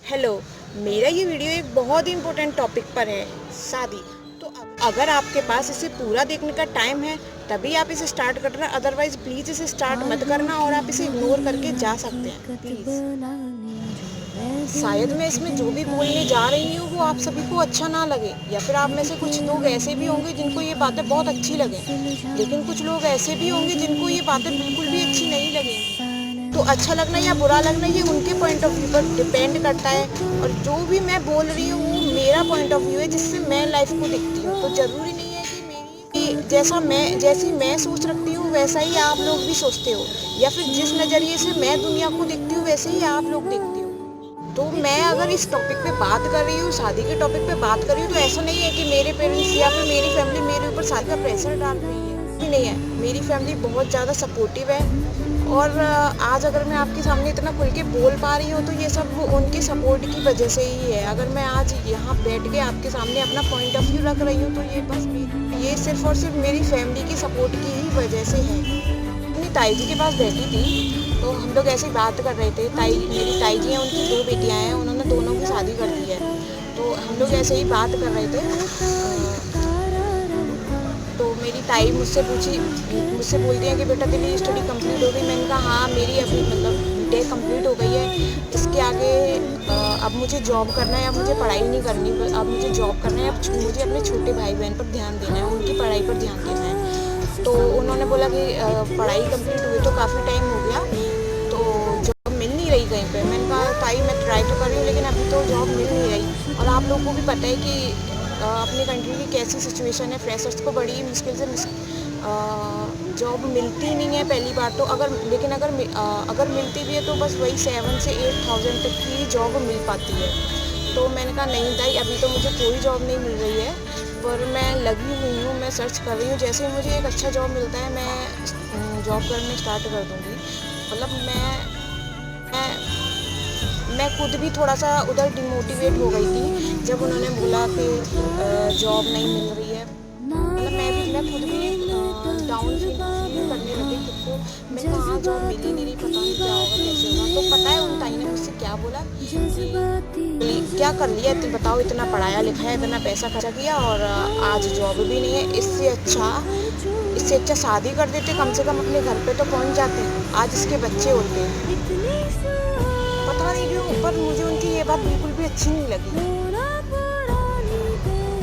Hello. मेरा ये video एक बहुत ही इम्पोर्टेंट टॉपिक पर है, शादी। तो अगर आपके पास इसे पूरा देखने का टाइम है तभी आप इसे स्टार्ट करना, अदरवाइज प्लीज़ इसे स्टार्ट मत करना और आप इसे इग्नोर करके जा सकते हैं प्लीज़। शायद मैं इसमें जो भी बोलने जा रही हूँ वो आप सभी को अच्छा ना लगे, या फिर आप में से कुछ लोग ऐसे भी होंगे जिनको ये बातें बहुत अच्छी लगें, लेकिन कुछ लोग ऐसे भी होंगे जिनको ये बातें बिल्कुल भी अच्छी नहीं लगेंगी। तो अच्छा लगना या बुरा लगना ये उनके पॉइंट ऑफ व्यू पर डिपेंड करता है, और जो भी मैं बोल रही हूँ वो मेरा पॉइंट ऑफ व्यू है जिससे मैं लाइफ को देखती हूँ। तो ज़रूरी नहीं है कि जैसी मैं सोच रखती हूँ वैसा ही आप लोग भी सोचते हो, या फिर जिस नज़रिए से मैं दुनिया को देखती हूँ वैसे ही आप लोग देखते हो। तो मैं अगर इस टॉपिक पे बात कर रही हूँ, शादी के टॉपिक पे बात कर रही हूँ, तो ऐसा नहीं है कि मेरे पेरेंट्स या फिर मेरी फैमिली मेरे ऊपर शादी का प्रेशर डाल रही है, भी नहीं है। मेरी फैमिली बहुत ज़्यादा सपोर्टिव है, और आज अगर मैं आपके सामने इतना खुल के बोल पा रही हूँ तो ये सब उनके सपोर्ट की वजह से ही है। अगर मैं आज यहाँ बैठ के आपके सामने अपना पॉइंट ऑफ व्यू रख रही हूँ तो ये सिर्फ और सिर्फ मेरी फैमिली की सपोर्ट की ही वजह से है। अपनी ताई जी के पास बैठी थी तो हम लोग ऐसे ही बात कर रहे थे। मेरी ताई जी हैं, उनकी 2 बेटियां हैं, उन्होंने दोनों की शादी कर दी है। तो हम लोग ऐसे ही बात कर रहे थे। तो मेरी ताई मुझसे बोलती हैं कि बेटा तेरी स्टडी कंप्लीट हो गई। मैंने कहा हाँ, मेरी अभी मतलब बीटेक कंप्लीट हो गई है। इसके आगे अब मुझे जॉब करना है, अब मुझे पढ़ाई नहीं करनी, अब मुझे जॉब करना है, अब मुझे अपने छोटे भाई बहन पर ध्यान देना है, उनकी पढ़ाई पर ध्यान देना है। तो उन्होंने बोला कि पढ़ाई कंप्लीट हुई तो काफ़ी टाइम हो गया, तो जॉब मिल नहीं रही कहीं पे। मैंने कहा ताई मैं ट्राई तो कर रही हूँ लेकिन अभी तो जॉब मिल नहीं रही, और आप लोगों को भी पता है कि अपनी कंट्री की कैसी सिचुएशन है। फ्रेशर्स को बड़ी मुश्किल से जॉब मिलती नहीं है पहली बार तो। अगर मिलती भी है तो बस वही 7 से 8,000 तक की जॉब मिल पाती है। तो मैंने कहा नहीं ताई, अभी तो मुझे कोई जॉब नहीं मिल रही है, पर मैं लगी हुई हूँ, मैं सर्च कर रही हूँ। जैसे ही मुझे एक अच्छा जॉब मिलता है मैं जॉब करना स्टार्ट कर दूँगी। मतलब मैं खुद भी थोड़ा सा उधर डिमोटिवेट हो गई थी जब उन्होंने बोला कि जॉब नहीं मिल रही है। मतलब मैं खुद भी डाउन फील करने लगी खुद को। मैं कहाँ जॉब मिल ही नहीं रही, पता नहीं क्या होगा कैसे होगा। तो पता है उन ताई ने मुझसे क्या बोला कि क्या कर लिया बताओ, इतना पढ़ाया लिखाया, इतना पैसा खर्चा किया और आज जॉब भी नहीं है। इससे अच्छा शादी कर देते, कम से कम अपने घर पे तो पहुंच जाते, आज इसके बच्चे होते। पता नहीं क्यों पर मुझे उनकी ये बात बिल्कुल भी अच्छी नहीं लगी।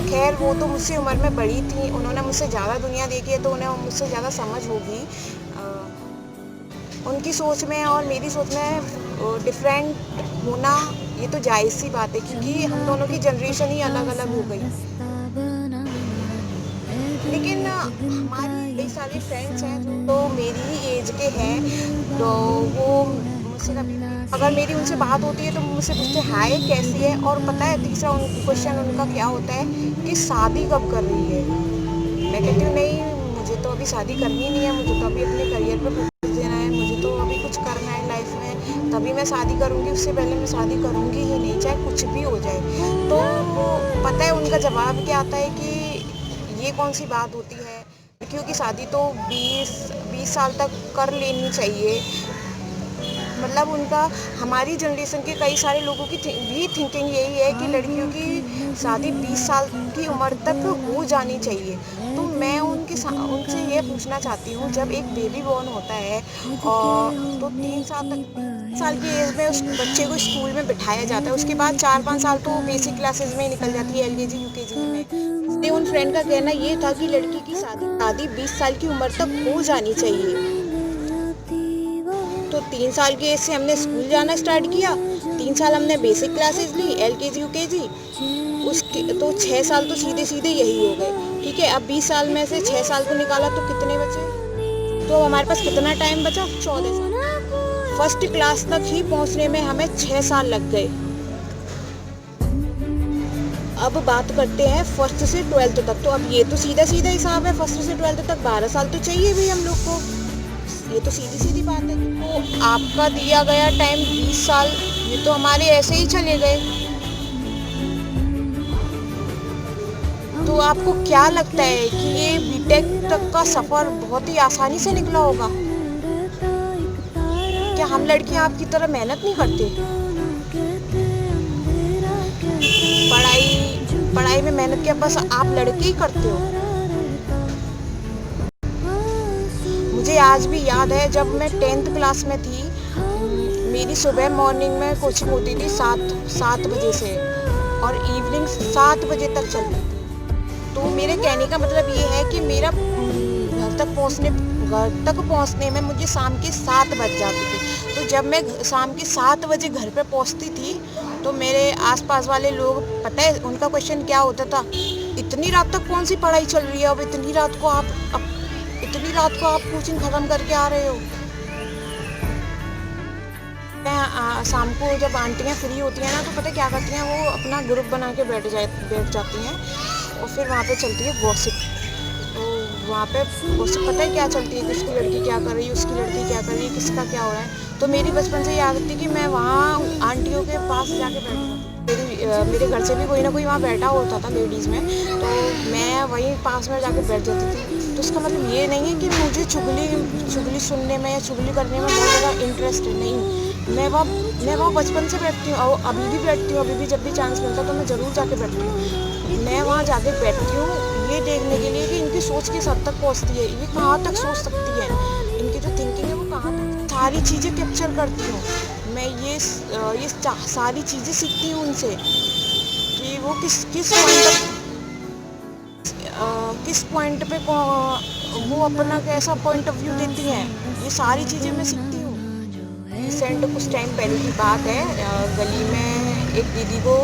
खैर वो तो मुझसे उम्र में बड़ी थी, उन्होंने मुझसे ज़्यादा दुनिया देखी है तो उन्हें मुझसे ज़्यादा समझ होगी। उनकी सोच में और मेरी सोच में डिफरेंट होना ये तो जायज़ सी बात है, क्योंकि हम दोनों की जनरेशन ही अलग अलग हो गई। लेकिन हमारी कई सारे फ्रेंड्स हैं जो तो मेरी ही एज के हैं, तो वो मुझसे कभी अगर मेरी उनसे बात होती है तो मुझसे पूछते हाय कैसी है। और पता है तीसरा क्वेश्चन उनका क्या होता है कि शादी कब कर रही है। मैं कहती हूँ नहीं, मुझे तो अभी शादी करनी नहीं है, मुझे तो अभी अपने करियर पर फोकस देना है, मुझे तो अभी कुछ करना है लाइफ में, तभी मैं शादी करूँगी, उससे पहले मैं शादी करूँगी ही नहीं, चाहे कुछ भी हो जाए। तो पता है उनका जवाब क्या आता है कि ये कौन सी बात होती है, लड़कियों की शादी तो 20 साल तक कर लेनी चाहिए। मतलब उनका हमारी जनरेशन के कई सारे लोगों की भी थिंकिंग यही है कि लड़कियों की शादी 20 साल की उम्र तक हो जानी चाहिए। तो मैं उनसे ये पूछना चाहती हूँ, जब एक बेबी बॉर्न होता है और तो 3 साल की एज में उस बच्चे को स्कूल में बिठाया जाता है, उसके बाद 4-5 साल तो बेसिक क्लासेस में निकल जाती है, LKG UKG में। उन फ्रेंड का कहना ये था कि लड़की की शादी 20 साल की उम्र तक हो जानी चाहिए। तो 3 साल की एज से हमने स्कूल जाना स्टार्ट किया, 3 साल हमने बेसिक क्लासेस ली, LKG UKG, उसके तो 6 साल तो सीधे सीधे यही हो गए। ठीक है, अब 20 साल में से 6 साल को निकाला तो कितने बचे, तो हमारे पास कितना टाइम बचा, 14 साल। फर्स्ट क्लास तक ही पहुंचने में हमें 6 साल लग गए। अब बात करते हैं फर्स्ट से 12th तक। तो अब ये तो सीधा सीधा हिसाब है, फर्स्ट से 12th तक 12 साल तो चाहिए भी हम लोग को, ये तो सीधी सीधी बात है। तो आपका दिया गया टाइम 20 साल, ये तो हमारे ऐसे ही चले गए। तो आपको क्या लगता है कि ये बीटेक तक का सफ़र बहुत ही आसानी से निकला होगा? क्या हम लड़कियां आपकी तरह मेहनत नहीं करते? पढ़ाई में मेहनत क्या बस आप लड़के ही करते हो? मुझे आज भी याद है जब मैं 10th क्लास में थी, मेरी सुबह मॉर्निंग में कोचिंग होती थी 7 बजे से और इवनिंग 7 बजे तक चलती थी। तो मेरे कहने का मतलब ये है कि मेरा घर तक पहुंचने में मुझे शाम के 7 बज जाते थे। तो जब मैं शाम के 7 बजे घर पे पहुंचती थी तो मेरे आसपास वाले लोग, पता है उनका क्वेश्चन क्या होता था, इतनी रात तक कौन सी पढ़ाई चल रही है, अब इतनी रात को आप कोचिंग ख़त्म करके आ रहे हो। मैं शाम को जब आंटियाँ फ्री होती हैं ना तो पता है क्या करती हैं, वो अपना ग्रुप बना के बैठ जाती हैं और फिर वहाँ पे चलती है गॉसिप। तो वहाँ पे गॉसिप पता है क्या चलती है कि उसकी लड़की क्या कर रही है, उसकी लड़की क्या कर रही है, किसका क्या हो रहा है। तो मेरी बचपन से ये आदत थी कि मैं वहाँ आंटियों के पास जाके बैठ जाती। मेरे घर से भी कोई ना कोई वहाँ बैठा होता था लेडीज़ में, तो मैं वहीं पास में जाके बैठ जाती थी। तो इसका मतलब ये नहीं है कि मुझे चुगली सुनने में या चुगली करने में बहुत ज़्यादा इंटरेस्ट है, नहीं। मैं वहाँ बचपन से बैठती हूँ और अभी भी बैठती हूँ। अभी भी जब भी चांस मिलता है तो मैं ज़रूर जाके बैठती हूँ। मैं वहाँ जाके बैठती हूँ ये देखने के लिए कि इनकी सोच किस हद तक पहुँचती है, ये कहाँ तक सोच सकती है, इनकी जो थिंकिंग है वो कहाँ तक, सारी चीज़ें कैप्चर करती हूँ मैं। ये सारी चीज़ें सीखती हूँ उनसे कि वो किस पॉइंट पे वो अपना कैसा पॉइंट ऑफ व्यू देती हैं, ये सारी चीज़ें मैं सीखती हूँ। रिसेंट कुछ टाइम पहले की बात है, गली में एक दीदी को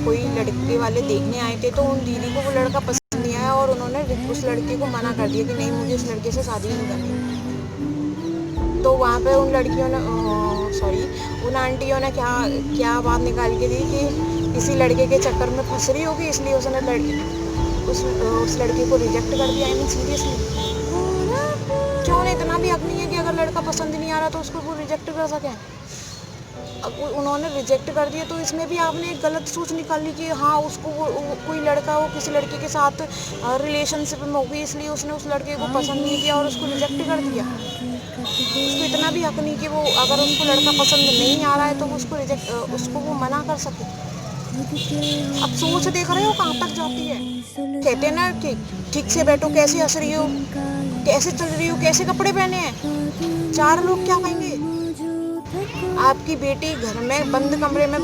कोई लड़के वाले देखने आए थे, तो उन दीदी को वो लड़का पसंद नहीं आया और उन्होंने उस लड़के को मना कर दिया कि नहीं, मुझे उस लड़के से शादी नहीं करनी। तो वहाँ पे उन लड़कियों ने उन आंटियों ने क्या बात निकाल के दी कि किसी लड़के के चक्कर में फंस रही होगी, इसलिए उसने उस लड़के को रिजेक्ट कर दिया। आई मीन सीरियसली, क्यों इतना भी हक नहीं है कि अगर लड़का पसंद नहीं आ रहा तो उसको वो रिजेक्ट कर सकें। अब उन्होंने रिजेक्ट कर दिया तो इसमें भी आपने एक गलत सोच निकाली कि हाँ, उसको कोई लड़का वो किसी लड़के के साथ रिलेशनशिप में होगी, इसलिए उसने उस लड़के को पसंद नहीं किया और उसको रिजेक्ट कर दिया। उसको इतना भी हक नहीं कि वो अगर उसको लड़का पसंद नहीं आ रहा है तो वो उसको वो मना कर सके। अब सोच देख रहे हो कहाँ तक जाती है। कहते हैं ना कि ठीक से बैठो, कैसे हंस रही हो, कैसे चल रही हो, कैसे कपड़े पहने हैं, 4 लोग क्या कहेंगे। आपकी बेटी घर में बंद कमरे में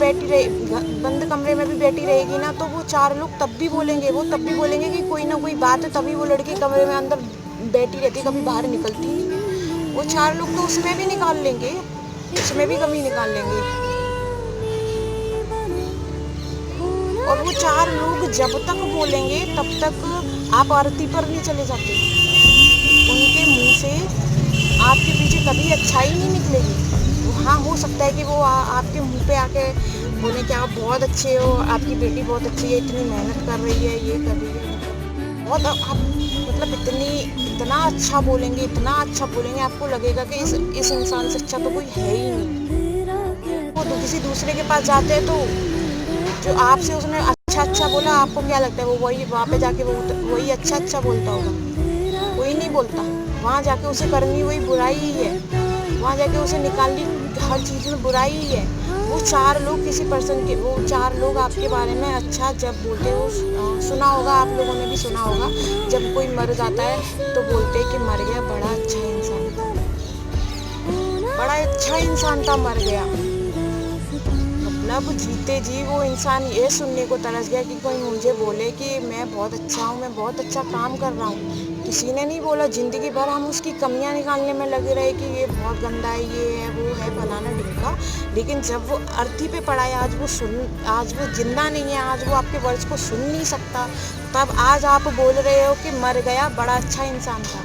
भी बैठी रहेगी ना, तो वो 4 लोग तब भी बोलेंगे कि कोई ना कोई बात है, तभी वो लड़की कमरे में अंदर बैठी रहती, कभी बाहर निकलती नहीं। वो 4 लोग तो उसमें भी निकाल लेंगे, उसमें भी कमी निकाल लेंगे। और वो 4 लोग जब तक बोलेंगे तब तक आप आरती पर नहीं चले जाते। उनके मुंह से आपके पीछे कभी अच्छाई नहीं निकलेगी। हाँ, हो सकता है कि वो आपके मुंह पे आके बोले कि आप बहुत अच्छे हो, आपकी बेटी बहुत अच्छी है, इतनी मेहनत कर रही है, ये कर रही है, बहुत आप मतलब इतना अच्छा बोलेंगे, आपको लगेगा कि इस इंसान से अच्छा तो कोई है ही नहीं। वो तो किसी दूसरे के पास जाते हैं तो जो आपसे उसने अच्छा बोला, आपको क्या लगता है वो वहाँ पे जाके वही अच्छा बोलता होगा? कोई नहीं बोलता। वहाँ जाके उसे करनी वही बुराई ही है, वहाँ जाके उसे निकालनी हर चीज़ में बुराई ही है। वो 4 लोग आपके बारे में अच्छा जब बोलते हो, सुना होगा, आप लोगों ने भी सुना होगा, जब कोई मर जाता है तो बोलते हैं कि मर गया, बड़ा अच्छा इंसान था, मर गया। मतलब जीते जी वो इंसान ये सुनने को तरस गया कि कोई मुझे बोले कि मैं बहुत अच्छा हूँ, मैं बहुत अच्छा काम कर रहा हूँ। किसी ने नहीं बोला। ज़िंदगी भर हम उसकी कमियां निकालने में लगे रहे कि ये बहुत गंदा है, ये है, वो है, फलाना ढिमका। लेकिन जब वो अर्थी पे पड़ा है, आज वो जिंदा नहीं है, आज वो आपके वर्ड्स को सुन नहीं सकता, तब आज आप बोल रहे हो कि मर गया, बड़ा अच्छा इंसान था।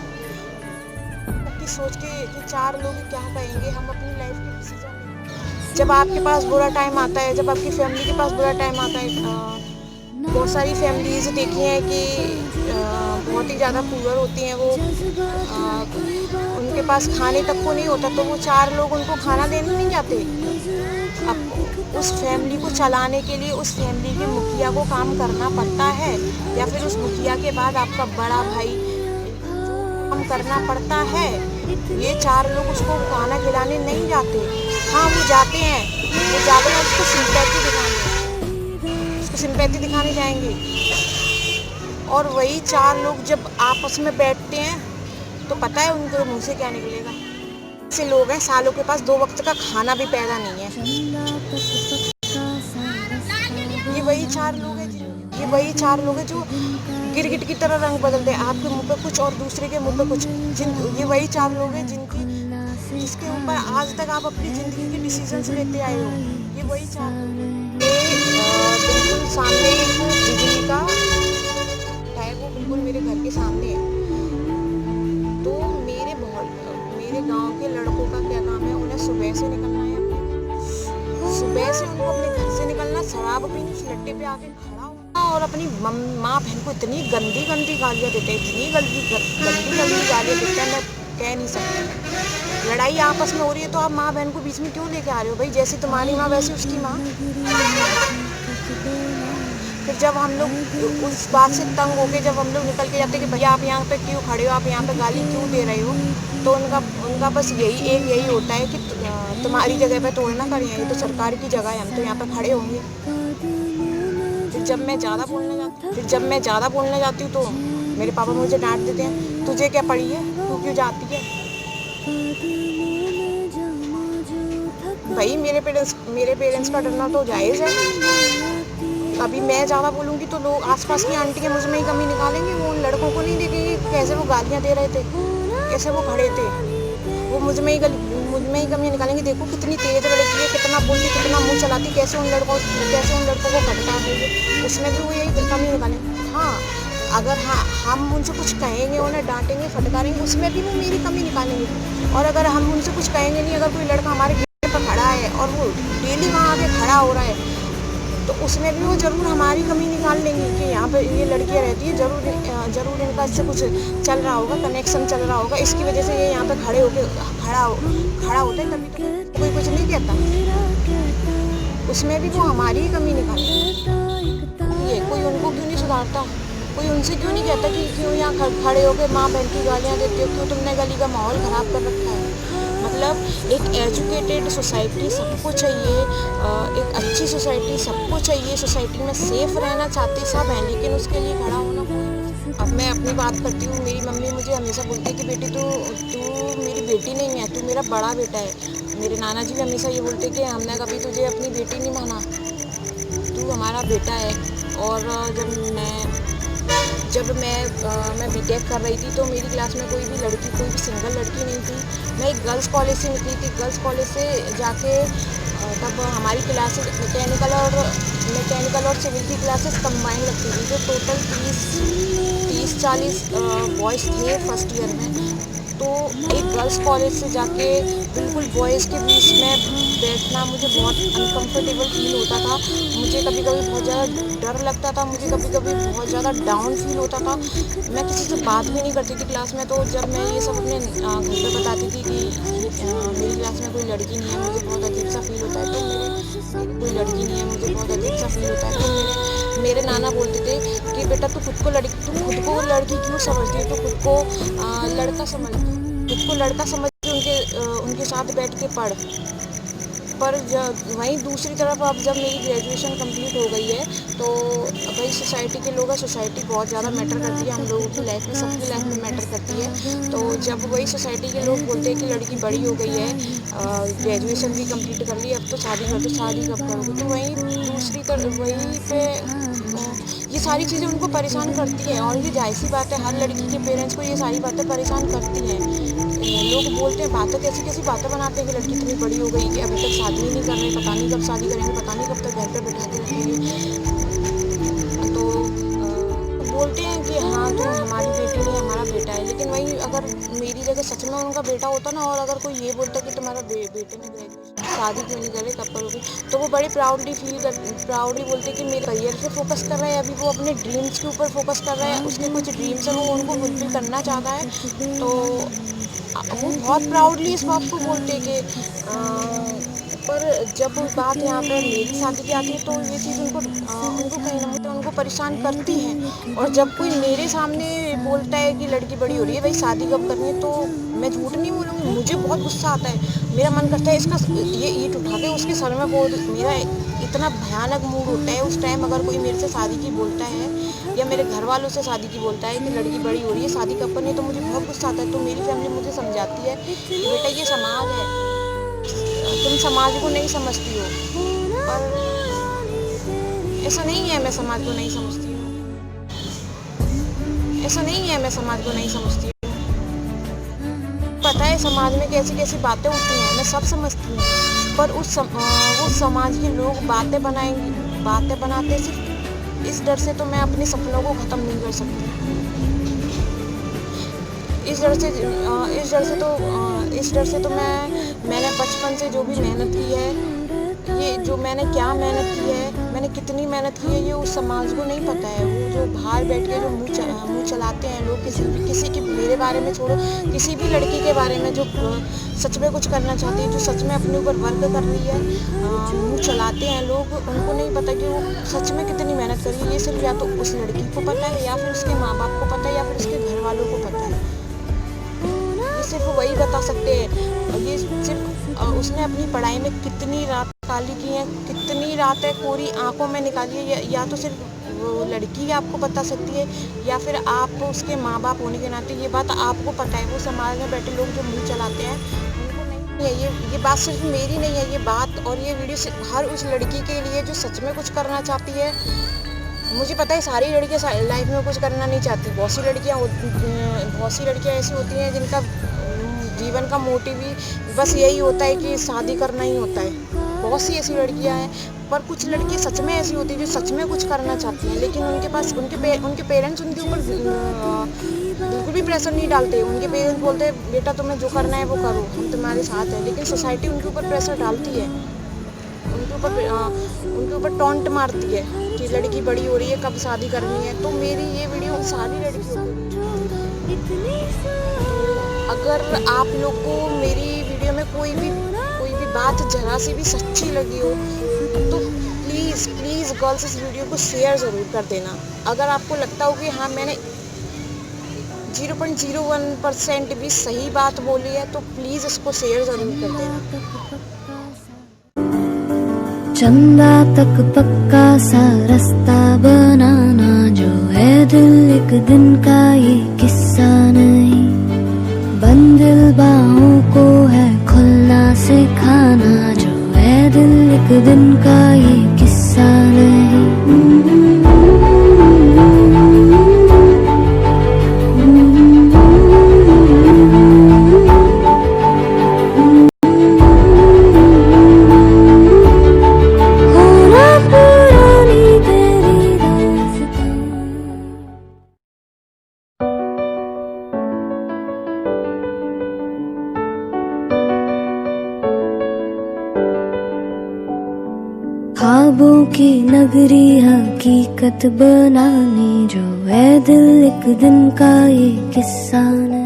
कि सोच के कि 4 लोग क्या कहेंगे, हम अपनी लाइफ के डिसीजन, जब आपके पास बुरा टाइम आता है, जब आपकी फैमिली के पास बुरा टाइम आता है, बहुत सारी फैमिलीज़ देखी हैं कि बहुत ही ज़्यादा पुअर होती हैं, वो उनके पास खाने तक को नहीं होता, तो वो 4 लोग उनको खाना देने नहीं जाते। अब उस फैमिली को चलाने के लिए उस फैमिली के मुखिया को काम करना पड़ता है, या फिर उस मुखिया के बाद आपका बड़ा भाई काम करना पड़ता है। ये 4 लोग उसको खाना खिलाने नहीं जाते। हाँ, वो जाते हैं उसको सिंपैथी सिंपैथी दिखाने जाएंगे। और वही 4 लोग जब आपस में बैठते हैं तो पता है उनके मुंह से क्या निकलेगा। ऐसे लोग हैं, सालों के पास 2 वक्त का खाना भी पैदा नहीं है। ये वही 4 लोग हैं जो गिरगिट की तरह रंग बदलते हैं, आपके मुंह पे कुछ और दूसरे के मुंह पे कुछ। ये वही 4 लोग हैं जिसके ऊपर आज तक आप अपनी ज़िंदगी के डिसीजंस लेते आए हो। ये वही 4 लोग हैं। बिल्कुल सामने एक बिजली का है, वो बिल्कुल मेरे घर के सामने है। तो मेरे गांव के लड़कों का क्या काम है, उन्हें सुबह से निकलना है, सुबह से उनको अपने घर से निकलना, शराब पीनी, उस लट्टे पे आके खड़ा होना और अपनी माँ बहन को इतनी गंदी गंदी गालियाँ देते हैं, इतनी गंदी गालियाँ देते हैं, मैं कह नहीं सकती। लड़ाई आपस में हो रही है तो आप माँ बहन को बीच में क्यों लेके आ रहे हो भाई? जैसी तुम्हारी माँ वैसी उसकी माँ। फिर जब हम लोग उस बात से तंग होके जब हम लोग निकल के जाते कि भैया आप यहाँ पे क्यों खड़े हो, आप यहाँ पे गाली क्यों दे रहे हो, तो उनका बस यही होता है कि तुम्हारी जगह पे तोड़ ना करें, ये तो सरकार की जगह है, हम तो यहाँ पे खड़े होंगे। फिर जब मैं ज़्यादा बोलने जाती हूँ तो मेरे पापा मुझे डांट देते हैं, तुझे क्या पड़ी है, तू क्यों जाती है? भाई मेरे पेरेंट्स का डरना तो जायज़ है। अभी मैं ज़्यादा बोलूँगी तो लोग आसपास की आंटियाँ मुझ में ही कमी निकालेंगे, वो उन लड़कों को नहीं देखेंगे कैसे वो गालियाँ दे रहे थे, कैसे वो खड़े थे। वो मुझ में ही कमी निकालेंगे, देखो कितनी तेज़ लड़की है, कितना बोलती, कितना मुँह चलाती, कैसे उन लड़कों को खटका देंगे, उसमें भी वो यही कमी निकालेंगे। हाँ, अगर हम उनसे कुछ कहेंगे, उन्हें डांटेंगे, फटकारेंगे, उसमें भी वो मेरी कमी निकालेंगे। और अगर हम उनसे कुछ कहेंगे नहीं, अगर कोई लड़का हमारे गेट पर खड़ा है और वो डेली वहाँ आके खड़ा हो रहा है तो उसमें भी वो ज़रूर हमारी कमी निकाल लेंगे कि यहाँ पे ये लड़कियाँ रहती है, ज़रूर इनका इससे कुछ चल रहा होगा, कनेक्शन चल रहा होगा, इसकी वजह से ये यहाँ पे खड़ा होता है, तभी तो कोई कुछ नहीं कहता। उसमें भी वो हमारी ही कमी निकालेंगे। ये कोई उनको क्यों नहीं सुधारता, कोई उनसे क्यों नहीं कहता कि क्यों यहाँ खड़े होकर माँ बहन की गालियाँ देते हो, क्यों तुमने गली का माहौल ख़राब कर रखा है। मतलब एक एजुकेटेड सोसाइटी सबको चाहिए, एक अच्छी सोसाइटी सबको चाहिए, सोसाइटी में सेफ रहना चाहते सब हैं, लेकिन उसके लिए खड़ा होना कोई नहीं। अब मैं अपनी बात करती हूँ, मेरी मम्मी मुझे हमेशा बोलती है कि बेटी तू मेरी बेटी नहीं है, तू मेरा बड़ा बेटा है। मेरे नाना जी भी हमेशा ये बोलते कि हमने कभी तुझे अपनी बेटी नहीं माना, तू हमारा बेटा है। और जब मैं बीटेक कर रही थी तो मेरी क्लास में कोई भी सिंगल लड़की नहीं थी। मैं एक गर्ल्स कॉलेज से निकली थी, गर्ल्स कॉलेज से जाके तब हमारी क्लासेस मैकेनिकल और सिविल की क्लासेस कंबाइन लगती थी, जो टोटल 30-40 बॉयज़ थे फर्स्ट ईयर में। तो एक गर्ल्स कॉलेज से जाके बिल्कुल बॉयज़ के बीच में बैठना मुझे बहुत अनकंफर्टेबल फील होता था। मुझे कभी कभी बहुत ज़्यादा डर लगता था, मुझे कभी कभी बहुत ज़्यादा डाउन फील होता था। मैं किसी से बात भी नहीं करती थी क्लास में। तो जब मैं ये सब अपने घर पे बताती थी कि मेरी क्लास में कोई लड़की नहीं है, मुझे बहुत अजीब सा फील होता है, तो कोई लड़की नहीं है, मुझे बहुत अजीब सा फील होता है, तो मेरे नाना बोलते थे कि बेटा तू खुद को लड़की क्यों समझती है, तू खुद को लड़का समझ के उनके साथ बैठ के पढ़। पर वहीं दूसरी तरफ अब जब मेरी ग्रेजुएशन कंप्लीट हो गई है तो वही सोसाइटी के लोग हैं, सोसाइटी बहुत ज़्यादा मैटर करती है हम लोगों की लाइफ में, सबकी लाइफ में मैटर करती है। तो जब वही सोसाइटी के लोग बोलते हैं कि लड़की बड़ी हो गई है, ग्रेजुएशन भी कंप्लीट कर ली, अब तो शादी कर दो, शादी कब करोगे, तो वहीं दूसरी तरफ वहीं पे ये सारी चीज़ें उनको परेशान करती हैं। और ये जाहिर सी बात है, हर लड़की के पेरेंट्स को ये सारी बातें परेशान करती हैं। लोग बोलते हैं, बातें कैसी बातें बनाते हैं कि लड़की इतनी बड़ी हो गई कि अभी तक शादी ही नहीं कर रहे, पता नहीं कब शादी करेंगे, पता नहीं कब तक घर पे बैठा के रखेंगे। तो बोलते हैं कि हाँ तुम हमारी बेटी नहीं, हमारा बेटा है। लेकिन वही अगर मेरी जगह सच में उनका बेटा होता ना, और अगर कोई ये बोलता कि तुम्हारा बेटे ने शादी क्यों नहीं करे, कब करोगे, तो वो बड़े प्राउडली बोलते कि मेरे करियर पे फोकस कर रहा है, अभी वो अपने ड्रीम्स के ऊपर फोकस कर रहा है, उसके कुछ ड्रीम्स हैं वो उनको फुलफिल करना चाहता है। तो वो बहुत प्राउडली इस बात को बोलते कि पर जब बात यहाँ पर मेरी शादी की आती है तो ये चीज़ उनको कहीं ना कहीं उनको परेशान करती है। और जब कोई मेरे सामने बोलता है कि लड़की बड़ी हो रही है, भाई शादी कब करनी है, तो मैं झूठ नहीं बोलूँगी, मुझे बहुत गुस्सा आता है। मेरा मन करता है इसका ये ईंट उठा के उसके सर में फोड़, मेरा इतना भयानक मूड होता है उस टाइम, अगर कोई मेरे से शादी की बोलता है या मेरे घर वालों से शादी की बोलता है कि लड़की बड़ी हो रही है, शादी कब करनी है, तो मुझे बहुत गुस्सा आता है। तो मेरी फैमिली मुझे समझाती है कि बेटा ये समाज है, तुम समाज को नहीं समझती हो। पर ऐसा नहीं है, मैं समाज को नहीं समझती हूँ, ऐसा नहीं है, मैं समाज को नहीं समझती हूँ। पता है समाज में कैसी कैसी बातें होती हैं, मैं सब समझती हूँ, पर उस समाज के लोग बातें बनाते सिर्फ इस डर से तो मैं अपने सपनों को ख़त्म नहीं कर सकती। इस डर से तो मैंने बचपन से जो भी मेहनत की है, ये जो मैंने क्या मेहनत की है, मैंने कितनी मेहनत की है, ये उस समाज को नहीं पता है। वो जो बाहर बैठ के जो मुँह चलाते हैं लोग, किसी की, मेरे बारे में छोड़ो, किसी भी लड़की के बारे में जो सच में कुछ करना चाहती है, जो सच में अपने ऊपर वर्क कर रही है, मुँह चलाते हैं लोग, उनको नहीं पता कि वो सच में कितनी मेहनत कर रही है। ये सिर्फ या तो उस लड़की को पता है, या फिर उसके माँ बाप को पता है, या फिर उसके घर वालों को पता है। ये सिर्फ वही बता सकते हैं। और ये सिर्फ उसने अपनी पढ़ाई में कितनी रात काली की है, कितनी रातें कोरी आंखों में निकाली है, या तो सिर्फ वो लड़की आपको बता सकती है, या फिर आप उसके माँ बाप होने के नाते ये बात आपको पता है। वो समाज में बैठे लोग जो मुँह चलाते हैं उनको नहीं है। ये बात सिर्फ मेरी नहीं है, ये बात और ये वीडियो सिर्फ हर उस लड़की के लिए जो सच में कुछ करना चाहती है। मुझे पता है सारी लड़कियाँ लाइफ में कुछ करना नहीं चाहती, बहुत सी लड़कियाँ ऐसी होती हैं जिनका जीवन का मोटिव ही बस यही होता है कि शादी करना ही होता है। बहुत सी ऐसी लड़कियां हैं, पर कुछ लड़कियां सच में ऐसी होती हैं जो सच में कुछ करना चाहती हैं, लेकिन उनके पेरेंट्स उनके ऊपर बिल्कुल भी प्रेशर नहीं डालते। उनके पेरेंट्स बोलते हैं बेटा तुम्हें जो करना है वो करो, हम तुम्हारे साथ हैं, लेकिन सोसाइटी उनके ऊपर प्रेशर डालती है, उनके ऊपर टॉन्ट मारती है कि लड़की बड़ी हो रही है, कब शादी करनी है। तो मेरी ये वीडियो सारी लड़कियों को, अगर आप लोग को मेरी वीडियो में कोई भी बात जरा सी भी सच्ची लगी हो तो प्लीज़ गर्ल्स इस वीडियो को शेयर ज़रूर कर देना। अगर आपको लगता हो कि हाँ मैंने 0.01% भी सही बात बोली है तो प्लीज़ इसको शेयर ज़रूर कर देना। चंदा तक पक्का सा रास्ता बनाना जो है दिल एक दिन का ये किस्सा नहीं, बंदिल बाहों को है खुलना सिखाना जो है दिल एक दिन का ये किस्सा नहीं। ख्वाबों की नगरी हकीकत बनानी जो है दिल एक दिन का ये किस्सा नहीं।